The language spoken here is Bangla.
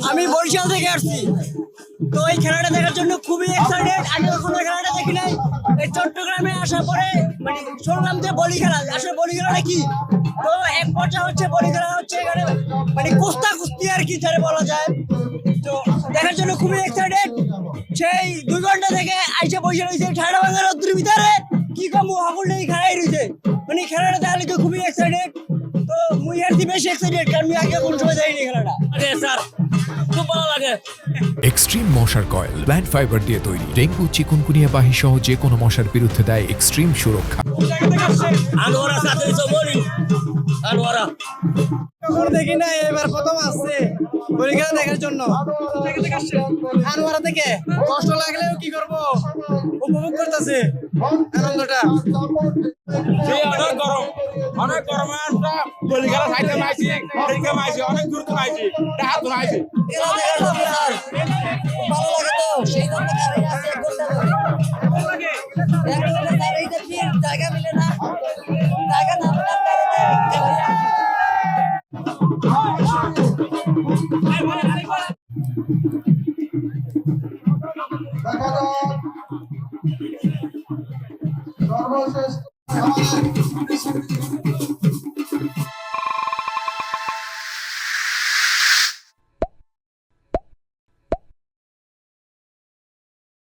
আমি বরিশাল থেকে আসছি, তো এই খেলাটা দেখার জন্য খুবই এক্সাইটেড। আমি কখনো খেলাটা দেখি নাই। এই চট্টগ্রামে আসার পরে মানে শুনলাম যে বলি খেলা, আসলে বলি খেলাটা কি। তো এক পর্যায়ে হচ্ছে বলি খেলা হচ্ছে এখানে মানে কুস্তা কুস্তি আর কি যারা বলা যায়। তো দেখার জন্য খুবই এক্সাইটেড। সেই 2 ঘন্টা থেকে আইসা বসে রয়েছে ঠান্ডা ভাঙা রোদ্রের ভিতরে, কি কম হাকুল নেই খেলাই রয়েছে। মানে খেলাটা দেখালে তো খুবই এক্সাইটেড। তো মুই আর বেশি এক্সাইটেড, কারণ আমি আগে কোনো সময় দেখিনি খেলাটা। স্যার খুব ভালো লাগে। এক্সট্রিম মশার কয়েল প্ল্যান্ট ফাইবার দিয়ে তৈরি, ডেঙ্গু চিকুনগুনিয়া বাহি সহ যে কোনো মশার বিরুদ্ধে দেয় এক্সট্রিম সুরক্ষা। আনোয়ারা সাথে বলি আনোয়ারা কখনো দেখি না, এবার প্রথম আসছে বলি খেলা দেখার জন্য। আনোয়ারা থেকে কষ্ট লাগলেও কি করব, উপভোগ করতেছে আনন্দটা। অনেক গরম, অনেক গরম। বলি খেলা খাইতে মাইছি, মাইছি অনেক দূর তো মাইছি, হাত মাইছি। খেলা দেখার জন্য স্যার ভালো লাগে, তো সেই জন্য ভালো লাগে। স্যার এই যে জায়গা মিলে না, জায়গা না সর্বশেষ